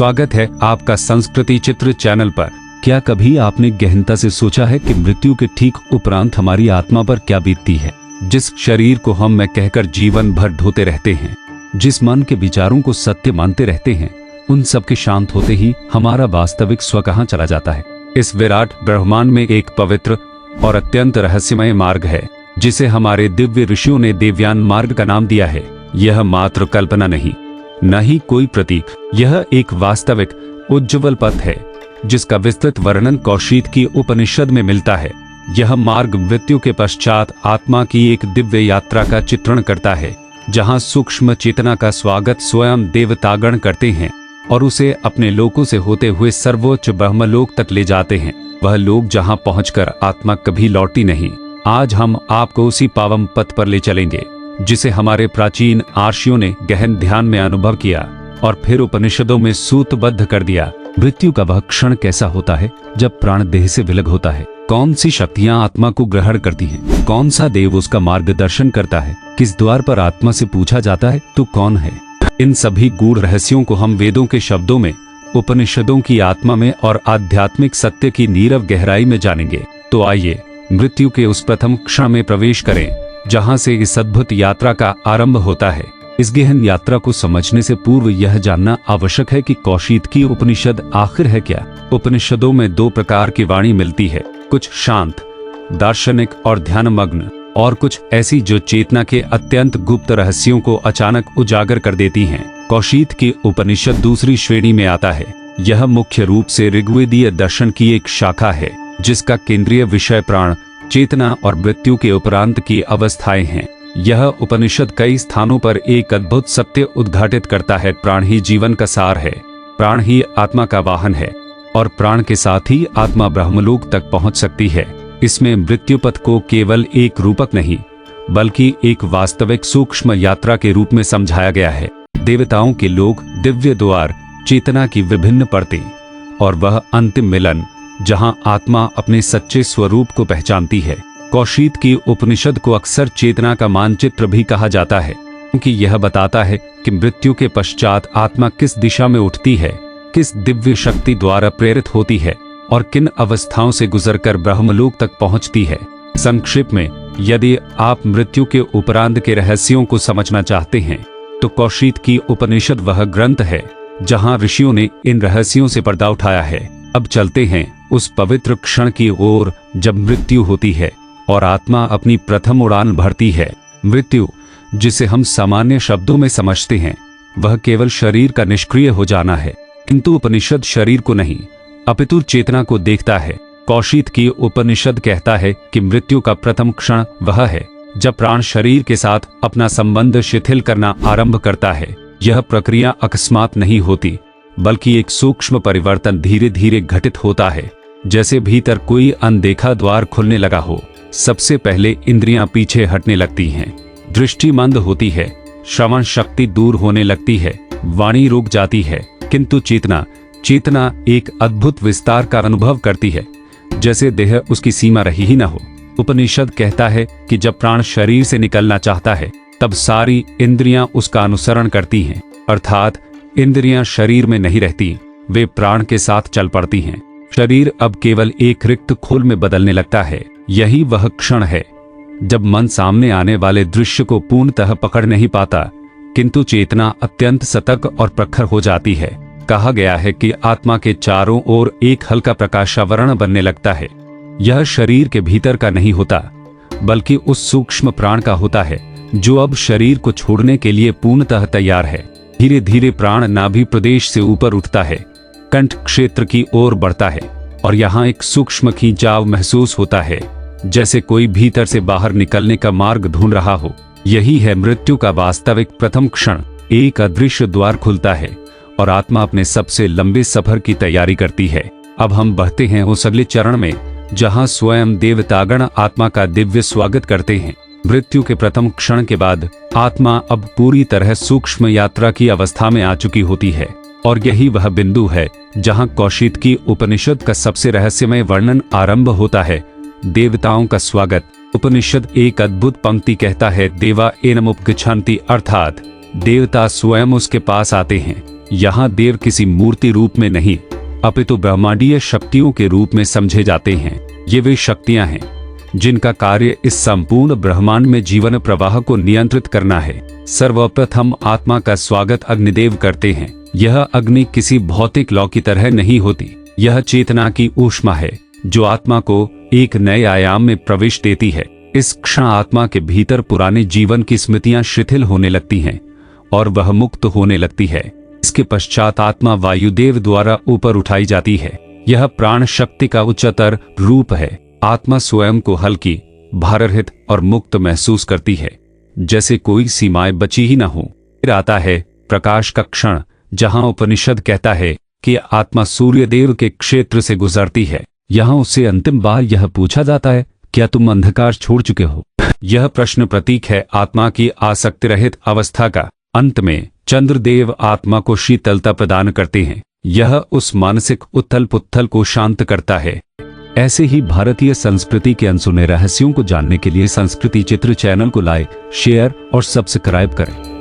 स्वागत है आपका संस्कृति चित्र चैनल पर। क्या कभी आपने गहनता से सोचा है कि मृत्यु के ठीक उपरांत हमारी आत्मा पर क्या बीतती है? जिस शरीर को हम मैं कहकर जीवन भर ढोते रहते हैं, जिस मन के विचारों को सत्य मानते रहते हैं, उन सब के शांत होते ही हमारा वास्तविक स्व कहाँ चला जाता है? इस विराट ब्रह्मांड में एक पवित्र और अत्यंत रहस्यमय मार्ग है जिसे हमारे दिव्य ऋषियों ने देवयान मार्ग का नाम दिया है। यह मात्र कल्पना नहीं, न ही कोई प्रतीक, यह एक वास्तविक उज्ज्वल पथ है जिसका विस्तृत वर्णन कौशीत की उपनिषद में मिलता है। यह मार्ग मृत्यु के पश्चात आत्मा की एक दिव्य यात्रा का चित्रण करता है, जहां सूक्ष्म चेतना का स्वागत स्वयं देवतागण करते हैं और उसे अपने लोकों से होते हुए सर्वोच्च ब्रह्मलोक तक ले जाते हैं। वह लोक जहां पहुंचकर आत्मा कभी लौटी नहीं। आज हम आपको उसी पावन पथ पर ले चलेंगे जिसे हमारे प्राचीन आर्षियों ने गहन ध्यान में अनुभव किया और फिर उपनिषदों में सूत्रबद्ध कर दिया। मृत्यु का वह क्षण कैसा होता है जब प्राण देह से विलग होता है? कौन सी शक्तियां आत्मा को ग्रहण करती हैं? कौन सा देव उसका मार्गदर्शन करता है? किस द्वार पर आत्मा से पूछा जाता है तू कौन है? इन सभी गूढ़ रहस्यों को हम वेदों के शब्दों में, उपनिषदों की आत्मा में और आध्यात्मिक सत्य की नीरव गहराई में जानेंगे। तो आइए मृत्यु के उस प्रथम क्षण में प्रवेश करें जहां से इस अद्भुत यात्रा का आरंभ होता है। इस गहन यात्रा को समझने से पूर्व यह जानना आवश्यक है कि कौशीत की उपनिषद आखिर है क्या। उपनिषदों में दो प्रकार की वाणी मिलती है, कुछ शांत, दार्शनिक और ध्यानमग्न, और कुछ ऐसी जो चेतना के अत्यंत गुप्त रहस्यों को अचानक उजागर कर देती हैं। कौशीत की उपनिषद दूसरी श्रेणी में आता है। यह मुख्य रूप से ऋग्वेदीय दर्शन की एक शाखा है जिसका केंद्रीय विषय प्राण, चेतना और मृत्यु के उपरांत की अवस्थाएं हैं। यह उपनिषद कई स्थानों पर एक अद्भुत सत्य उद्घाटित करता है। प्राण ही जीवन का सार है, प्राण ही आत्मा का वाहन है और प्राण के साथ ही आत्मा ब्रह्मलोक तक पहुंच सकती है। इसमें मृत्यु पथ को केवल एक रूपक नहीं बल्कि एक वास्तविक सूक्ष्म यात्रा के रूप में समझाया गया है। देवताओं के लोक, दिव्य द्वार, चेतना की विभिन्न परतें और वह अंतिम मिलन जहां आत्मा अपने सच्चे स्वरूप को पहचानती है। कौशीत की उपनिषद को अक्सर चेतना का मानचित्र भी कहा जाता है क्योंकि यह बताता है कि मृत्यु के पश्चात आत्मा किस दिशा में उठती है, किस दिव्य शक्ति द्वारा प्रेरित होती है और किन अवस्थाओं से गुजरकर ब्रह्मलोक तक पहुंचती है। संक्षेप में, यदि आप मृत्यु के उपरांत के रहस्यों को समझना चाहते हैं तो कौशीत की उपनिषद वह ग्रंथ है जहां ऋषियों ने इन रहस्यों से पर्दा उठाया है। अब चलते हैं उस पवित्र क्षण की ओर जब मृत्यु होती है और आत्मा अपनी प्रथम उड़ान भरती है। मृत्यु, जिसे हम सामान्य शब्दों में समझते हैं, वह केवल शरीर का निष्क्रिय हो जाना है, किंतु उपनिषद शरीर को नहीं अपितु चेतना को देखता है। कौशीत की उपनिषद कहता है कि मृत्यु का प्रथम क्षण वह है जब प्राण शरीर के साथ अपना संबंध शिथिल करना आरंभ करता है। यह प्रक्रिया अकस्मात नहीं होती बल्कि एक सूक्ष्म परिवर्तन धीरे धीरे घटित होता है, जैसे भीतर कोई अनदेखा द्वार खुलने लगा हो। सबसे पहले इंद्रियां पीछे हटने लगती हैं, दृष्टि मंद होती है, श्रवण शक्ति दूर होने लगती है, वाणी रुक जाती है, किंतु चेतना एक अद्भुत विस्तार का अनुभव करती है, जैसे देह उसकी सीमा रही ही न हो। उपनिषद कहता है कि जब प्राण शरीर से निकलना चाहता है तब सारी इंद्रियां उसका अनुसरण करती हैं, अर्थात इंद्रियां शरीर में नहीं रहती, वे प्राण के साथ चल पड़ती हैं। शरीर अब केवल एक रिक्त खोल में बदलने लगता है। यही वह क्षण है जब मन सामने आने वाले दृश्य को पूर्णतः पकड़ नहीं पाता, किंतु चेतना अत्यंत सतर्क और प्रखर हो जाती है। कहा गया है कि आत्मा के चारों ओर एक हल्का प्रकाशावरण बनने लगता है। यह शरीर के भीतर का नहीं होता बल्कि उस सूक्ष्म प्राण का होता है जो अब शरीर को छोड़ने के लिए पूर्णतः तैयार है। धीरे धीरे प्राण नाभि प्रदेश से ऊपर उठता है, कंठ क्षेत्र की ओर बढ़ता है और यहाँ एक सूक्ष्म खींचाव महसूस होता है, जैसे कोई भीतर से बाहर निकलने का मार्ग ढूंढ रहा हो। यही है मृत्यु का वास्तविक प्रथम क्षण। एक अदृश्य द्वार खुलता है और आत्मा अपने सबसे लंबे सफर की तैयारी करती है। अब हम बढ़ते हैं उस अगले चरण में जहां स्वयं देवतागण आत्मा का दिव्य स्वागत करते हैं। मृत्यु के प्रथम क्षण के बाद आत्मा अब पूरी तरह सूक्ष्म यात्रा की अवस्था में आ चुकी होती है और यही वह बिंदु है जहां कौशीत की उपनिषद का सबसे रहस्यमय वर्णन आरंभ होता है। देवताओं का स्वागत। उपनिषद एक अद्भुत पंक्ति कहता है, देवा एनम उपगच्छन्ति, अर्थात देवता स्वयं उसके पास आते हैं। यहाँ देव किसी मूर्ति रूप में नहीं अपितु ब्रह्मांडीय शक्तियों के रूप में समझे जाते हैं। ये वे शक्तियां हैं जिनका कार्य इस संपूर्ण ब्रह्मांड में जीवन प्रवाह को नियंत्रित करना है। सर्वप्रथम आत्मा का स्वागत अग्निदेव करते हैं। यह अग्नि किसी भौतिक लौ की तरह नहीं होती, यह चेतना की ऊष्मा है जो आत्मा को एक नए आयाम में प्रवेश देती है। इस क्षण आत्मा के भीतर पुराने जीवन की स्मृतियां शिथिल होने लगती हैं और वह मुक्त होने लगती है। इसके पश्चात आत्मा वायुदेव द्वारा ऊपर उठाई जाती है। यह प्राण शक्ति का उच्चतर रूप है। आत्मा स्वयं को हल्की, भाररहित और मुक्त महसूस करती है, जैसे कोई सीमाएं बची ही न हो। फिर आता है प्रकाश का क्षण, जहां उपनिषद कहता है कि आत्मा सूर्यदेव के क्षेत्र से गुजरती है। यहाँ उससे अंतिम बार यह पूछा जाता है, क्या तुम अंधकार छोड़ चुके हो? यह प्रश्न प्रतीक है आत्मा की आसक्ति रहित अवस्था का। अंत में चंद्रदेव आत्मा को शीतलता प्रदान करते हैं। यह उस मानसिक उथल पुथल को शांत करता है। ऐसे ही भारतीय संस्कृति के अनसुने रहस्यों को जानने के लिए संस्कृति चित्र चैनल को लाइक, शेयर और सब्सक्राइब करें।